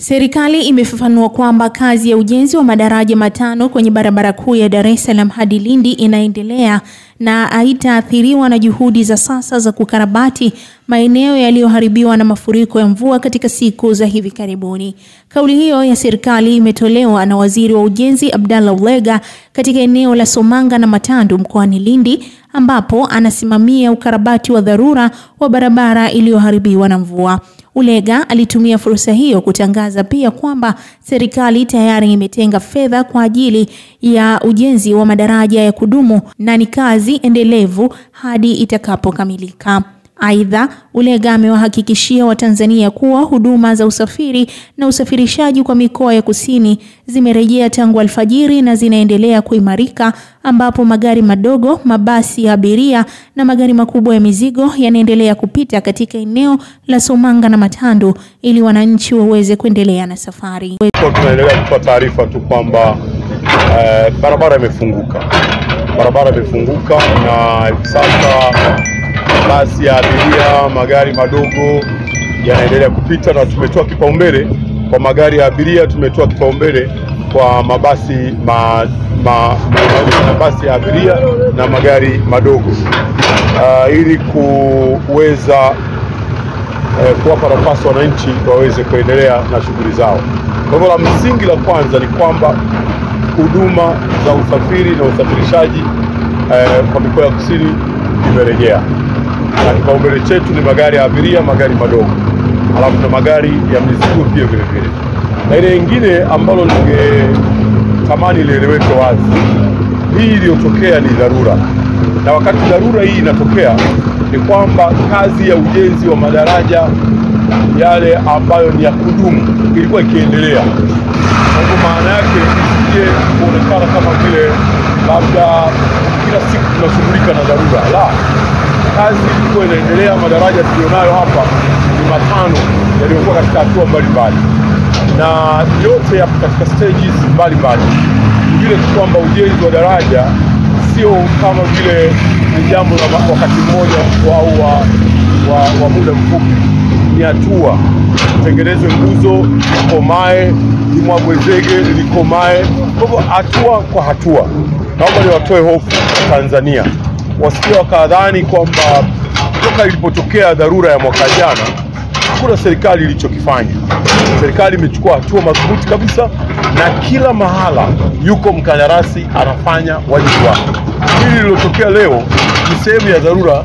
Serikali imefafanua kwamba kazi ya ujenzi wa madaraja matano kwenye barabara kuu ya Dar es Salaam hadi Lindi inaendelea na haitaathiriwa na juhudi za sasa za kukarabati maeneo yaliyoharibiwa na mafuriko ya mvua katika siku za hivi karibuni. Kauli hiyo ya serikali imetolewa na Waziri wa Ujenzi Abdallah Ulega katika eneo la Somanga na Matandu mkoani Lindi, ambapo anasimamia ukarabati wa dharura wa barabara iliyoharibiwa na mvua. Ulega alitumia fursa hiyo kutangaza pia kwamba serikali tayari imetenga fedha kwa ajili ya ujenzi wa madaraja ya kudumu na ni kazi endelevu hadi itakapokamilika. Aidha, Ulega amewahakikishia Watanzania kuwa huduma za usafiri na usafirishaji kwa mikoa ya kusini zimerejea tangu alfajiri na zinaendelea kuimarika, ambapo magari madogo, mabasi ya abiria na magari makubwa ya mizigo yanaendelea kupita katika eneo la Somanga na Matandu ili wananchi waweze kuendelea na safari. Tunaendelea kutoa taarifa tu kwamba barabara imefunguka. Barabara imefunguka na hivi sasa basi ya abiria, magari madogo yanaendelea kupita, na tumetoa kipaumbele kwa magari ya abiria, tumetoa kipaumbele kwa mabasi mabasi ya abiria na magari madogo ili kuweza kuwapa nafasi wananchi waweze kuendelea na shughuli zao. Kwa hivyo la msingi la kwanza ni kwamba huduma za usafiri na usafirishaji kwa mikoa ya kusini imerejea. Na kipaumbele chetu ni magari ya abiria, magari madogo, alafu na magari ya mizigo pia vile vile. Na ile nyingine ambalo ningetamani lieleweke wazi, hii iliyotokea ni dharura. Na wakati dharura hii inatokea ni kwamba kazi ya ujenzi wa madaraja yale ambayo ni ya kudumu ilikuwa ikiendelea. Kwa maana yake isije kuonekana kama vile labda kila siku tunashughulika na dharura. La, kazi ilikuwa inaendelea. Madaraja tulionayo hapa ni matano yaliyokuwa katika hatua mbalimbali, na yote yapo katika stages mbalimbali. Vile tu kwamba ujenzi wa daraja sio kama vile ni jambo la wakati mmoja au wa muda mfupi. Ni hatua, tengenezwe nguzo, likomae, limwagwe zege, likomae. Kwa hivyo hatua kwa hatua. Naomba niwatoe hofu Tanzania, wasikia wakadhani kwamba toka ilipotokea dharura ya mwaka jana hakuna serikali ilichokifanya. Serikali imechukua hatua madhubuti kabisa, na kila mahala yuko mkandarasi anafanya wajibu wake. Hili lilotokea leo ni sehemu ya dharura,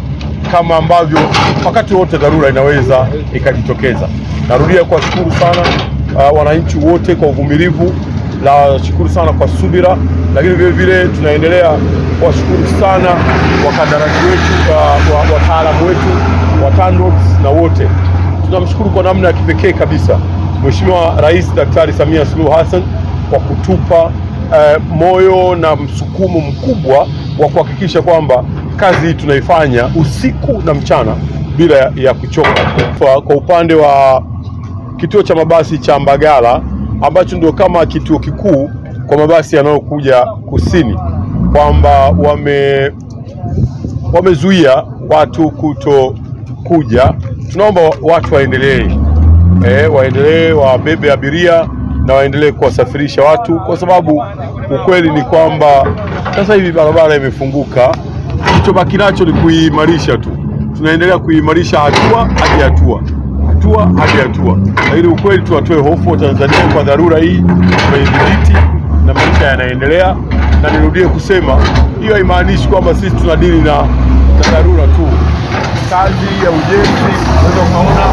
kama ambavyo wakati wote dharura inaweza ikajitokeza. Narudia kuwashukuru sana wananchi wote kwa uvumilivu, na shukuru sana kwa subira, lakini vile vile tunaendelea kuwashukuru sana wakandarasi wetu, wataalamu wetu wa TANROADS na wote. Tunamshukuru kwa namna ya kipekee kabisa Mheshimiwa Rais Daktari Samia Suluhu Hassan kwa kutupa moyo na msukumo mkubwa wa kuhakikisha kwamba kazi hii tunaifanya usiku na mchana bila ya kuchoka. Kwa upande wa kituo cha mabasi cha Mbagala, ambacho ndio kama kituo kikuu kwa mabasi yanayokuja kusini, kwamba wamezuia watu kuja. Tunaomba watu waendelee wabebe abiria na waendelee kuwasafirisha watu, kwa sababu ukweli ni kwamba sasa hivi barabara imefunguka. Kilichobaki nacho ni kuimarisha tu. Tunaendelea kuimarisha hatua hadi hatua, ili ukweli tuwatoe hofu wa Tanzania kwa dharura hii tumeidhibiti na maisha yanaendelea. Na nirudie kusema, hiyo haimaanishi kwamba sisi tunadili na dharura tu. Kazi ya ujenzi, unaweza kuona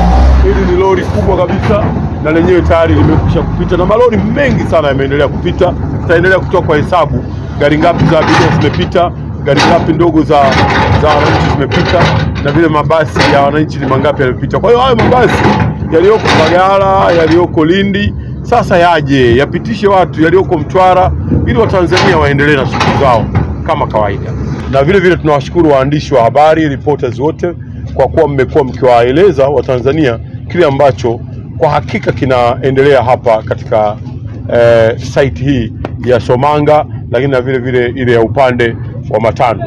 hili ni lori kubwa kabisa, na lenyewe tayari limekwisha kupita, na malori mengi sana yameendelea kupita. Tutaendelea kutoa kwa hesabu gari ngapi za abiria zimepita, gari ngapi ndogo za wananchi zimepita, na vile mabasi ya wananchi ni mangapi yamepita. Kwa hiyo hayo mabasi yaliyoko Mbagala, yaliyoko Lindi, sasa yaje yapitishe watu yaliyoko Mtwara, ili Watanzania waendelee na shughuli zao kama kawaida. Na vile vile tunawashukuru waandishi wa habari, reporters wote, kwa kuwa mmekuwa mkiwaeleza Watanzania kile ambacho kwa hakika kinaendelea hapa katika site hii ya Somanga, lakini na vile vile ile ya upande wa Matandu.